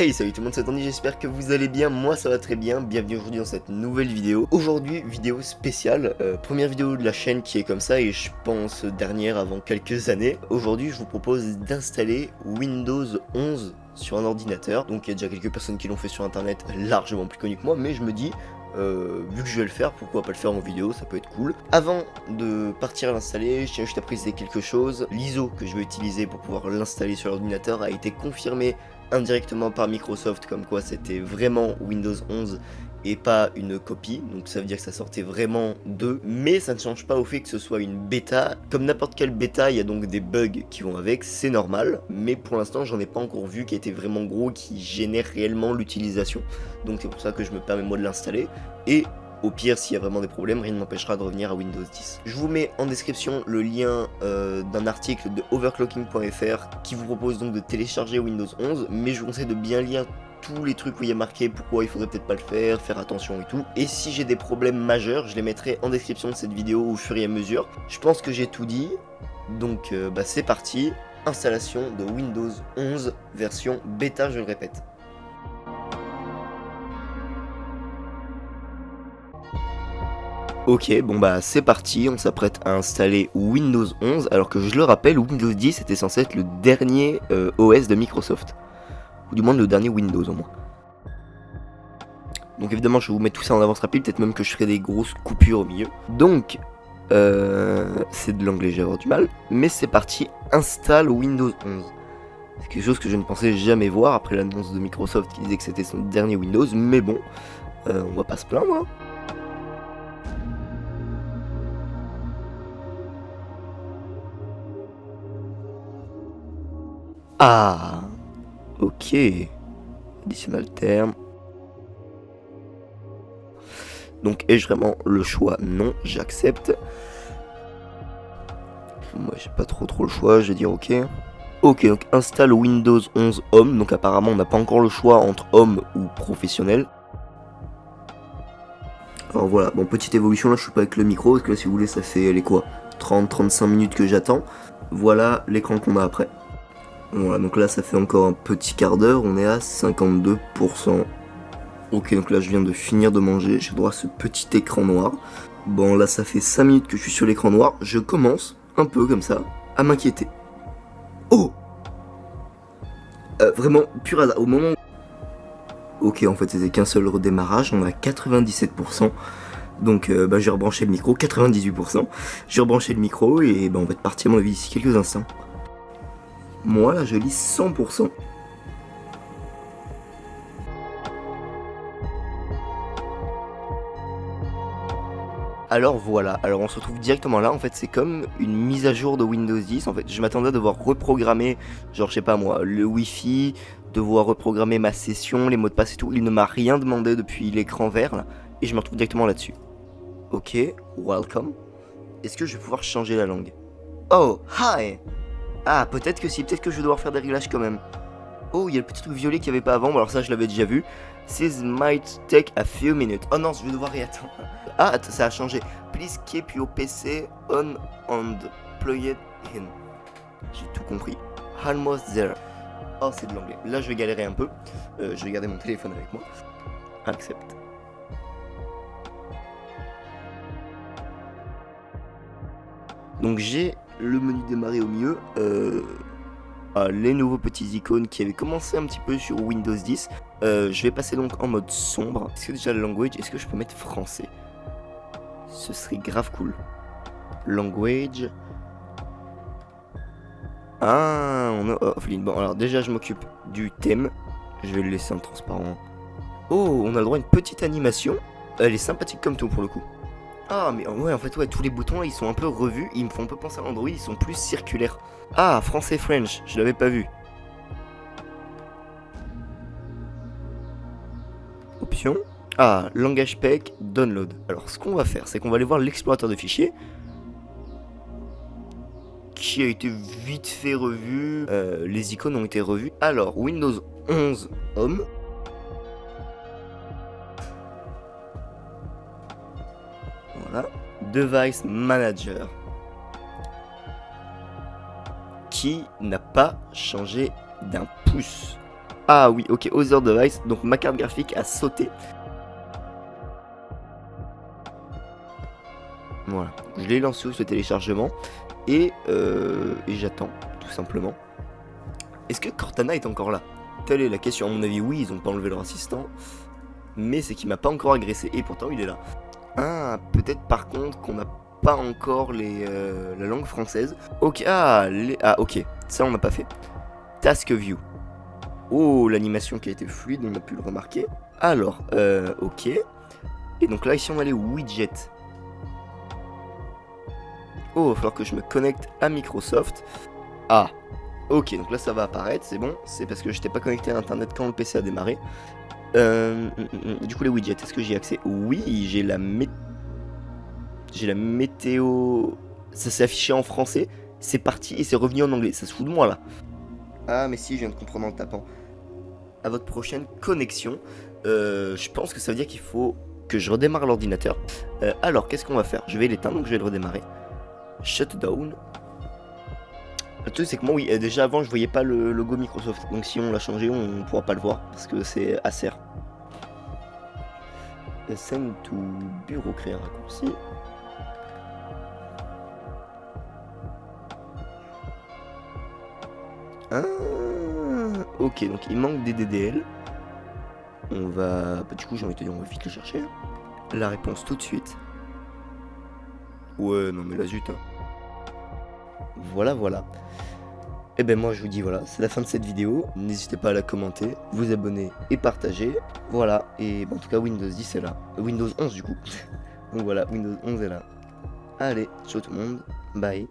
Hey, salut tout le monde, c'est Andy, j'espère que vous allez bien, moi ça va très bien, bienvenue aujourd'hui dans cette nouvelle vidéo. Aujourd'hui, vidéo spéciale, première vidéo de la chaîne qui est comme ça et je pense dernière avant quelques années. Aujourd'hui, je vous propose d'installer Windows 11 sur un ordinateur. Donc il y a déjà quelques personnes qui l'ont fait sur internet, largement plus connues que moi, mais je me dis... vu que je vais le faire, pourquoi pas le faire en vidéo, ça peut être cool. Avant de partir à l'installer, je tiens juste à préciser quelque chose. L'ISO que je vais utiliser pour pouvoir l'installer sur l'ordinateur a été confirmé indirectement par Microsoft, comme quoi c'était vraiment Windows 11 et pas une copie, donc ça veut dire que ça sortait vraiment d'eux, mais ça ne change pas au fait que ce soit une bêta. Comme n'importe quelle bêta, il y a donc des bugs qui vont avec, c'est normal, mais pour l'instant j'en ai pas encore vu qui était vraiment gros, qui génère réellement l'utilisation, donc c'est pour ça que je me permets moi de l'installer, et au pire, s'il y a vraiment des problèmes, rien ne m'empêchera de revenir à Windows 10. Je vous mets en description le lien d'un article de overclocking.fr qui vous propose donc de télécharger Windows 11, mais je vous conseille de bien lire tous les trucs où il y a marqué pourquoi il faudrait peut-être pas le faire attention et tout. Et si j'ai des problèmes majeurs, je les mettrai en description de cette vidéo au fur et à mesure. Je pense que j'ai tout dit, donc c'est parti. Installation de Windows 11 version bêta, je le répète. Ok, bon c'est parti, on s'apprête à installer Windows 11, alors que je le rappelle, Windows 10 était censé être le dernier OS de Microsoft. Ou du moins le dernier Windows au moins. Donc évidemment je vais vous mettre tout ça en avance rapide, peut-être même que je ferai des grosses coupures au milieu. Donc, c'est de l'anglais, j'ai avoir du mal, mais c'est parti, installe Windows 11. C'est quelque chose que je ne pensais jamais voir après l'annonce de Microsoft qui disait que c'était son dernier Windows, mais bon, on va pas se plaindre hein. Ah, ok. Additional terme. Donc ai-je vraiment le choix? Non, j'accepte. Moi j'ai pas trop le choix, je vais dire ok. Ok, donc installe Windows 11 Home. Donc apparemment on n'a pas encore le choix entre Home ou professionnel. Alors voilà, bon petite évolution là, je suis pas avec le micro, parce que là si vous voulez ça fait les quoi 30-35 minutes que j'attends. Voilà l'écran qu'on a après. Voilà, donc là ça fait encore un petit quart d'heure, on est à 52%. Ok, donc là je viens de finir de manger, j'ai droit à ce petit écran noir. Bon là ça fait 5 minutes que je suis sur l'écran noir, je commence, un peu comme ça, à m'inquiéter. Oh vraiment, pur hasard, au moment où... Ok, en fait c'était qu'un seul redémarrage, on est à 97%. Donc j'ai rebranché le micro, 98%. J'ai rebranché le micro et on va être parti à mon avis d'ici quelques instants. Moi là je lis 100%. Alors voilà, alors on se retrouve directement là, en fait c'est comme une mise à jour de Windows 10, en fait je m'attendais à devoir reprogrammer, genre je sais pas moi, le Wi-Fi, devoir reprogrammer ma session, les mots de passe et tout, il ne m'a rien demandé depuis l'écran vert là, et je me retrouve directement là-dessus. Ok, welcome. Est-ce que je vais pouvoir changer la langue? Oh, hi. Ah, peut-être que si, peut-être que je vais devoir faire des réglages quand même. Oh, il y a le petit truc violet qu'il n'y avait pas avant, alors ça je l'avais déjà vu. This might take a few minutes. Oh non, je vais devoir y attendre. Ah, ça a changé. Please keep your PC on and plug it in. J'ai tout compris. Almost there. Oh, c'est de l'anglais. Là, je vais galérer un peu. Je vais garder mon téléphone avec moi. Accept. Donc j'ai le menu démarrer au milieu. Les nouveaux petits icônes qui avaient commencé un petit peu sur Windows 10. Je vais passer donc en mode sombre. Est-ce que déjà le language, est-ce que je peux mettre français? Ce serait grave cool. Language. Ah, on a offline. Bon, alors déjà je m'occupe du thème. Je vais le laisser en transparent. Oh, on a le droit à une petite animation. Elle est sympathique comme tout pour le coup. Ah, mais ouais, en fait, ouais, tous les boutons là, ils sont un peu revus. Ils me font un peu penser à Android, ils sont plus circulaires. Ah, français French, je l'avais pas vu. Option. Ah, langage PEC, download. Alors, ce qu'on va faire, c'est qu'on va aller voir l'explorateur de fichiers. Qui a été vite fait revu. Les icônes ont été revues. Alors, Windows 11 Home. Voilà. Device Manager. Qui n'a pas changé d'un pouce. Ah oui, ok, Other Device, donc ma carte graphique a sauté. Voilà, je l'ai lancé sur le téléchargement et j'attends, tout simplement. Est-ce que Cortana est encore là? Telle est la question. À mon avis, oui, ils ont pas enlevé leur assistant, mais c'est qu'il m'a pas encore agressé, et pourtant il est là. Ah, peut-être par contre qu'on n'a pas encore la langue française. Ok, ok, ça on n'a pas fait. Task View. Oh, l'animation qui a été fluide, on a pu le remarquer. Alors, ok. Et donc là, ici on a les widgets. Oh, il va falloir que je me connecte à Microsoft. Ah, ok, donc là ça va apparaître, c'est bon. C'est parce que je n'étais pas connecté à internet quand le PC a démarré. Du coup les widgets, est-ce que j'y ai accès? Oui, j'ai la météo. Ça s'est affiché en français, c'est parti et c'est revenu en anglais. Ça se fout de moi là. Ah mais si, je viens de comprendre en le tapant. À votre prochaine connexion. Je pense que ça veut dire qu'il faut que je redémarre l'ordinateur. Alors qu'est-ce qu'on va faire? Je vais l'éteindre, donc je vais le redémarrer. Shutdown. Le truc c'est que moi oui, déjà avant je voyais pas le logo Microsoft, donc si on l'a changé on pourra pas le voir parce que c'est Acer. Send to bureau, créer un raccourci. Ah, ok, donc il manque des DDL. On va... Bah, du coup j'ai envie de te dire on va vite le chercher. La réponse tout de suite. Ouais non mais la zut hein. Voilà voilà. Et ben moi je vous dis voilà, c'est la fin de cette vidéo. N'hésitez pas à la commenter, vous abonner et partager. Voilà, et en tout cas Windows 10 est là. Windows 11 du coup. Donc voilà, Windows 11 est là. Allez, ciao tout le monde, bye.